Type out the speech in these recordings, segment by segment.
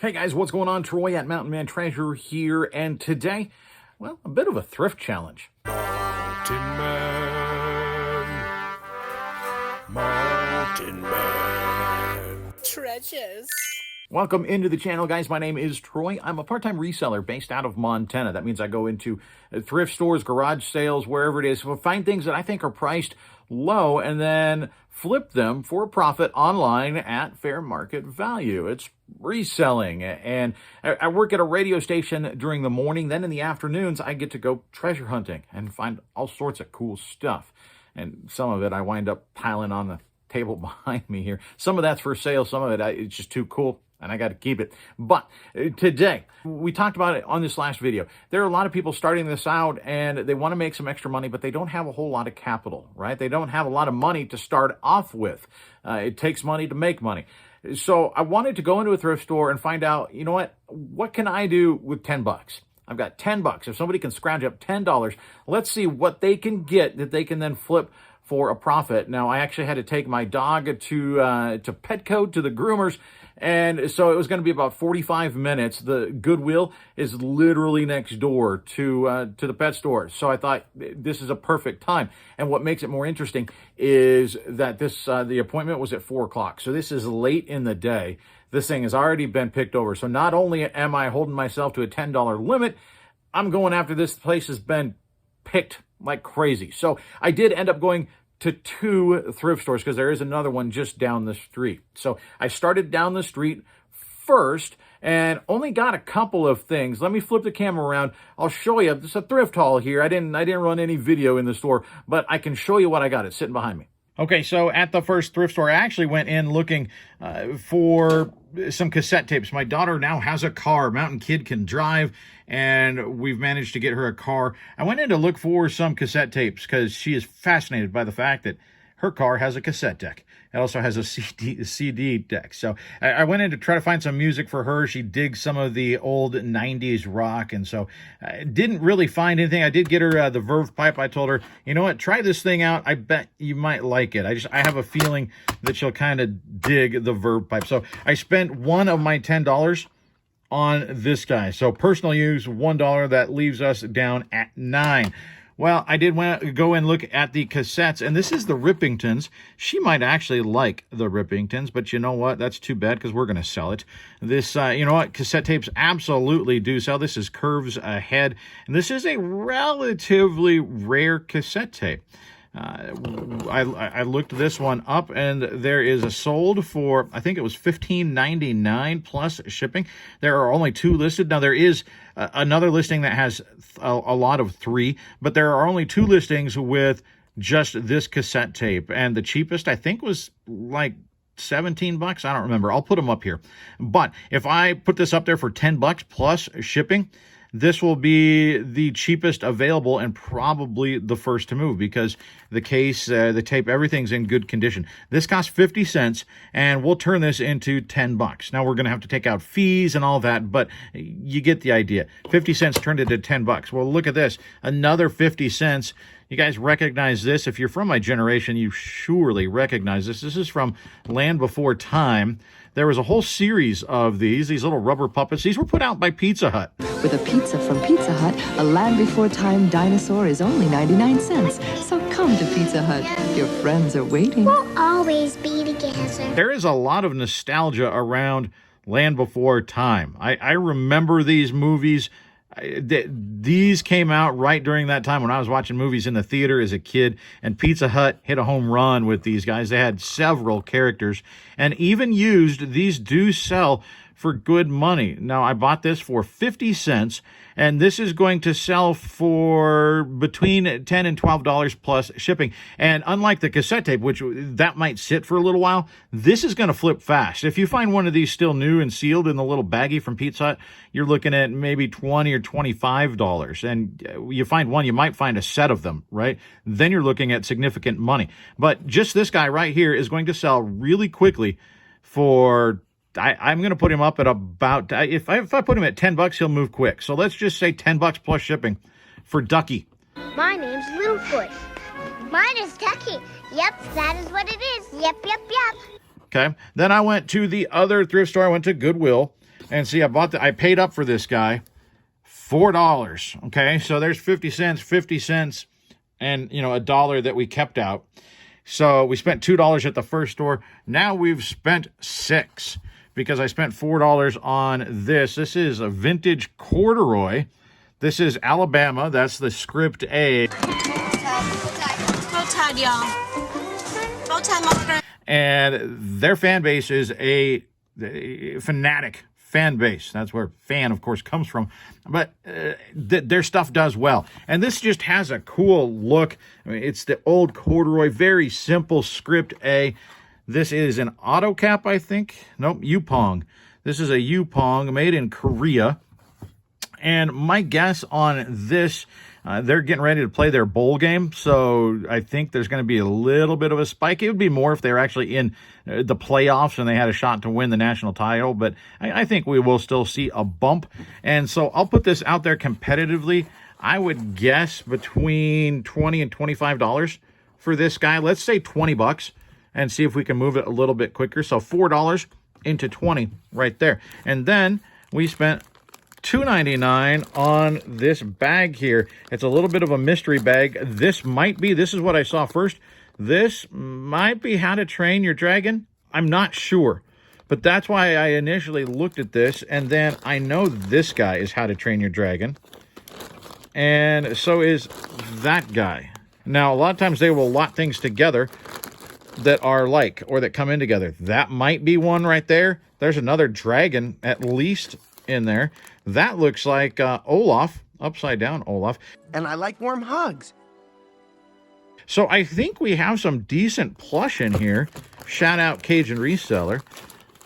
Hey guys, what's going on? Troy at Mountain Man Treasure here, and today, well, a bit of a thrift challenge. Mountain Man. Treasures. Welcome into the channel, guys. My name is Troy. I'm a part-time reseller based out of Montana. That means I go into thrift stores, garage sales, wherever it is, to find things that I think are priced low and then flip them for a profit online at fair market value. It's reselling. And I work at a radio station during the morning. Then in the afternoons, I get to go treasure hunting and find all sorts of cool stuff. And some of it I wind up piling on the table behind me here. Some of that's for sale. Some of it, it's just too cool, and I got to keep it. But today, we talked about it on this last video. There are a lot of people starting this out, and they want to make some extra money, but they don't have a whole lot of capital, right? They don't have a lot of money to start off with. It takes money to make money. So I wanted to go into a thrift store and find out, you know what can I do with 10 bucks? I've got 10 bucks. If somebody can scrounge up $10, let's see what they can get that they can then flip for a profit. Now, I actually had to take my dog to Petco, to the groomers, and so it was going to be about 45 minutes. The Goodwill is literally next door to the pet store, so I thought this is a perfect time. And what makes it more interesting is that the appointment was at 4 o'clock, so this is late in the day. This thing has already been picked over, so not only am I holding myself to a $10 limit, I'm going after this place has been picked like crazy. So I did end up going to 2 thrift stores because there is another one just down the street. So I started down the street first and only got a couple of things. Let me flip the camera around. I'll show you. It's a thrift haul here. I didn't run any video in the store, but I can show you what I got. It's sitting behind me. Okay, so at the first thrift store, I actually went in looking for some cassette tapes. My daughter now has a car. Mountain Kid can drive, and we've managed to get her a car. I went in to look for some cassette tapes because she is fascinated by the fact that her car has a cassette deck. It also has a CD deck. So I went in to try to find some music for her. She digs some of the old 90s rock, and so I didn't really find anything. I did get her the Verve pipe. I told her, you know what, try this thing out. I bet you might like it. I have a feeling that she'll kind of dig the Verve pipe. So I spent one of my $10 on this guy. So personal use, $1. That leaves us down at $9. Well, I did want to go and look at the cassettes, and this is the Rippingtons. She might actually like the Rippingtons, but you know what? That's too bad because we're going to sell it. This, you know what? Cassette tapes absolutely do sell. This is Curves Ahead, and this is a relatively rare cassette tape. I looked this one up, and there is a sold for, I think it was $15.99 plus shipping. There are only 2 listed. Now, there is another listing that has a lot of 3, but there are only 2 listings with just this cassette tape. And the cheapest, I think, was like 17 bucks. I don't remember. I'll put them up here. But if I put this up there for 10 bucks plus shipping, this will be the cheapest available and probably the first to move because the case, the tape, everything's in good condition. This costs 50 cents, and we'll turn this into 10 bucks. Now, we're going to have to take out fees and all that, but you get the idea. 50 cents turned into 10 bucks. Well, look at this. Another 50 cents. You guys recognize this. If you're from my generation, you surely recognize this. This is from Land Before Time. There was a whole series of these little rubber puppets. These were put out by Pizza Hut. With a pizza from Pizza Hut, a Land Before Time dinosaur is only 99 cents. So come to Pizza Hut. Your friends are waiting. We'll always be together. There is a lot of nostalgia around Land Before Time. I remember these movies. These came out right during that time when I was watching movies in the theater as a kid, and Pizza Hut hit a home run with these guys. They had several characters, and even used, these do sell for good money. Now, I bought this for 50 cents, and this is going to sell for between $10 and $12 plus shipping. And unlike the cassette tape, which that might sit for a little while, this is going to flip fast. If you find one of these still new and sealed in the little baggie from Pizza Hut, you're looking at maybe $20 or $25. And you find one, you might find a set of them, right? Then you're looking at significant money. But just this guy right here is going to sell really quickly for... I'm going to put him up at about, if I put him at 10 bucks, he'll move quick. So let's just say 10 bucks plus shipping for Ducky. My name's Littlefoot. Mine is Ducky. Yep, that is what it is. Yep. Okay. Then I went to the other thrift store. I went to Goodwill. And see, I paid up for this guy $4. Okay, so there's 50 cents, and a dollar that we kept out. So we spent $2 at the first store. Now we've spent $6 because I spent $4 on this. This is a vintage corduroy. This is Alabama. That's the script A. And their fan base is a fanatic fan base. That's where fan, of course, comes from. But their stuff does well. And this just has a cool look. I mean, it's the old corduroy, very simple script A. This is an auto cap, I think. Nope, Yupong. This is a Yupong made in Korea. And my guess on this, they're getting ready to play their bowl game, so I think there's going to be a little bit of a spike. It would be more if they were actually in the playoffs and they had a shot to win the national title, but I think we will still see a bump. And so I'll put this out there competitively. I would guess between $20 and $25 for this guy. Let's say $20 and see if we can move it a little bit quicker. So $4 into 20 right there. And then we spent $2.99 on this bag here. It's a little bit of a mystery bag. This is what I saw first. This might be How to Train Your Dragon. I'm not sure, but that's why I initially looked at this. And then I know this guy is How to Train Your Dragon, and so is that guy. Now, a lot of times they will lot things together that are like, or that come in together. That might be one right there. There's another dragon at least in there. That looks like Olaf, upside down Olaf. And I like warm hugs. So I think we have some decent plush in here. Shout out Cajun Reseller.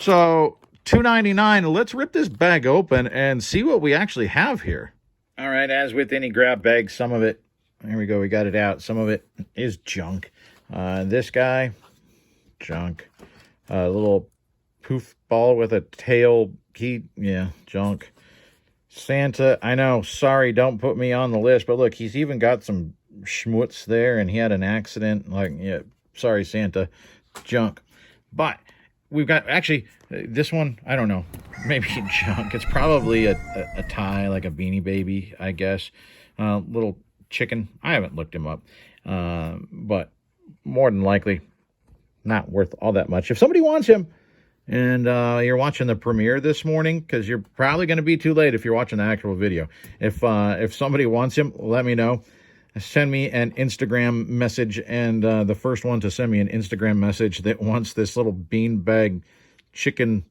So $2.99. Let's rip this bag open and see what we actually have here. All right, as with any grab bag, some of it, here we go, we got it out. Some of it is junk. This guy, junk. A little poof ball with a tail key, yeah, junk. Santa, I know, sorry, don't put me on the list, but look, he's even got some schmutz there, and he had an accident. Like, yeah, sorry, Santa, junk. But we've got, actually, this one, I don't know, maybe junk. It's probably a tie, like a Beanie Baby, I guess. Little chicken. I haven't looked him up, but more than likely, not worth all that much. If somebody wants him, and you're watching the premiere this morning, because you're probably going to be too late if you're watching the actual video. If somebody wants him, let me know. Send me an Instagram message, and the first one to send me an Instagram message that wants this little beanbag chicken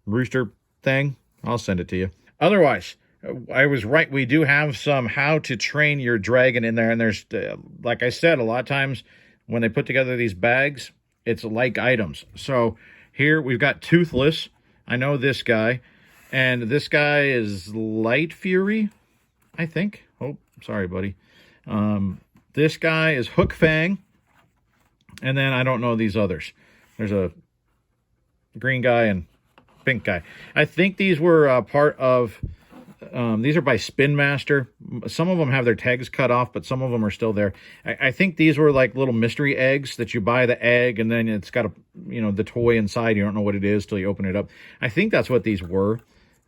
rooster thing, I'll send it to you. Otherwise, I was right. We do have some How to Train Your Dragon in there, and there's, like I said, a lot of times when they put together these bags, it's like items. So here we've got Toothless. I know this guy. And this guy is Light Fury, I think. Oh, sorry, buddy. This guy is Hook Fang. And then I don't know these others. There's a green guy and pink guy. I think these were part of... these are by Spin Master. Some of them have their tags cut off, but some of them are still there. I think these were like little mystery eggs that you buy the egg, and then it's got the toy inside. You don't know what it is till you open it up. I think that's what these were.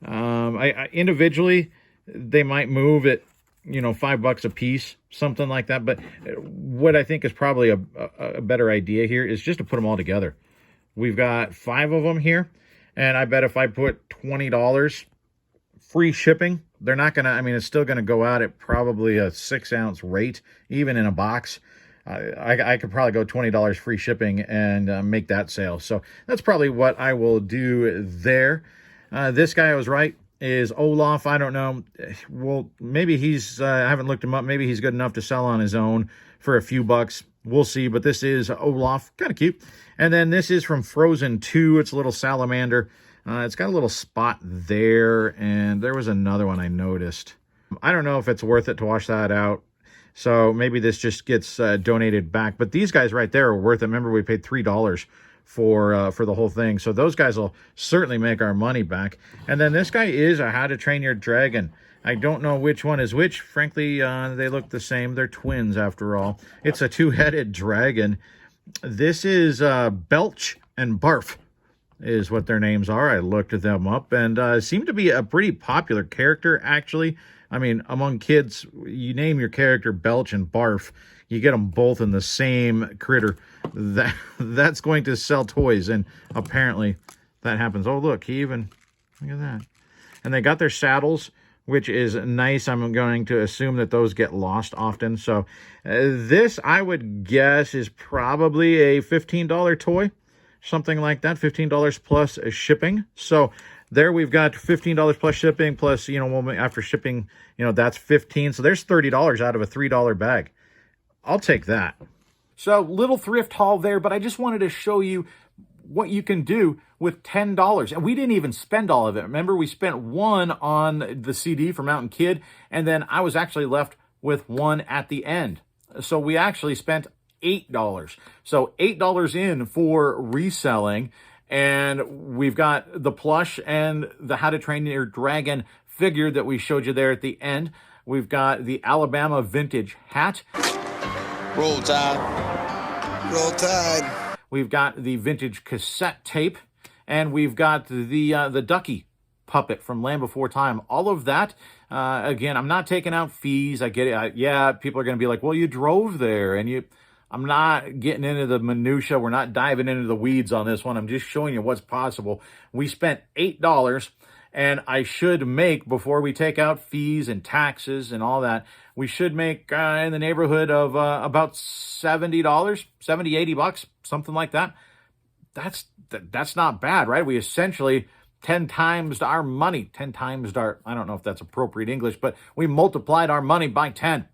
I individually, they might move at, $5 a piece, something like that. But what I think is probably a better idea here is just to put them all together. We've got 5 of them here, and I bet if I put $20, free shipping, they're not going to, it's still going to go out at probably a 6-ounce rate, even in a box. I could probably go $20 free shipping and make that sale. So that's probably what I will do there. This guy, I was right, is Olaf. I don't know. Well, maybe he's, I haven't looked him up. Maybe he's good enough to sell on his own for a few bucks. We'll see. But this is Olaf. Kind of cute. And then this is from Frozen 2. It's a little salamander. It's got a little spot there, and there was another one I noticed. I don't know if it's worth it to wash that out, so maybe this just gets donated back. But these guys right there are worth it. Remember, we paid $3 for the whole thing, so those guys will certainly make our money back. And then this guy is a How to Train Your Dragon. I don't know which one is which. Frankly, they look the same. They're twins, after all. It's a 2-headed dragon. This is Belch and Barf. is what their names are. I looked them up, and seem to be a pretty popular character, actually. I mean, among kids, you name your character Belch and Barf, you get them both in the same critter. That's going to sell toys, and apparently that happens. Oh, look at that. And they got their saddles, which is nice. I'm going to assume that those get lost often. So this, I would guess, is probably a $15 toy, something like that, $15 plus shipping. So there we've got $15 plus shipping, plus, after shipping, that's $15. So there's $30 out of a $3 bag. I'll take that. So little thrift haul there, but I just wanted to show you what you can do with $10. And we didn't even spend all of it. Remember, we spent one on the CD for Mountain Kid, and then I was actually left with one at the end. So we actually spent $8. So $8 in for reselling. And we've got the Plush and the How to Train Your Dragon figure that we showed you there at the end. We've got the Alabama vintage hat. Roll Tide. Roll Tide. We've got the vintage cassette tape, and we've got the Ducky puppet from Land Before Time. All of that, again, I'm not taking out fees. I get it. Yeah, people are going to be like, well, you drove there, and I'm not getting into the minutia. We're not diving into the weeds on this one. I'm just showing you what's possible. We spent $8, and I should make, before we take out fees and taxes and all that, we should make in the neighborhood of about $70, 70, 80 bucks, something like that. That's not bad, right? We essentially 10 times our money, 10 times our, I don't know if that's appropriate English, but we multiplied our money by 10.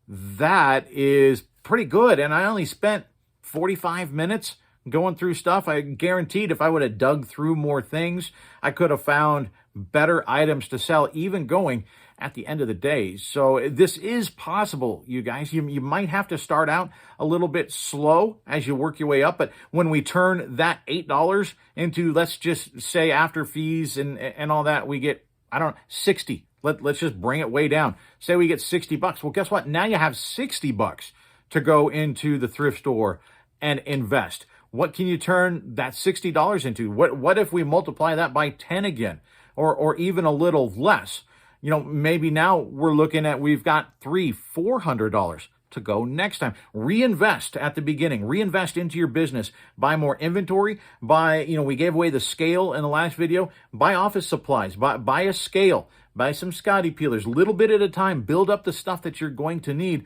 That is pretty good. And I only spent 45 minutes going through stuff. I guaranteed if I would have dug through more things, I could have found better items to sell, even going at the end of the day. So this is possible, you guys. You might have to start out a little bit slow as you work your way up. But when we turn that $8 into, let's just say after fees and all that, we get, 60. Let's just bring it way down. Say we get 60 bucks. Well, guess what? Now you have 60 bucks to go into the thrift store and invest. What can you turn that $60 into? What if we multiply that by 10 again, or even a little less? Maybe now we're looking at, we've got $300, $400 to go next time. Reinvest at the beginning. Reinvest into your business. Buy more inventory. Buy, we gave away the scale in the last video. Buy office supplies. Buy a scale. Buy some Scotty peelers. Little bit at a time. Build up the stuff that you're going to need.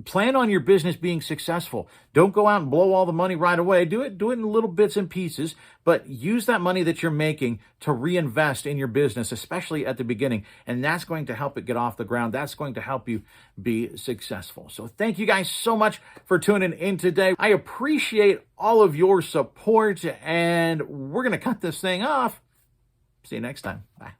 Plan on your business being successful. Don't go out and blow all the money right away. Do it in little bits and pieces, but use that money that you're making to reinvest in your business, especially at the beginning. And that's going to help it get off the ground. That's going to help you be successful. So thank you guys so much for tuning in today. I appreciate all of your support, and we're going to cut this thing off. See you next time. Bye.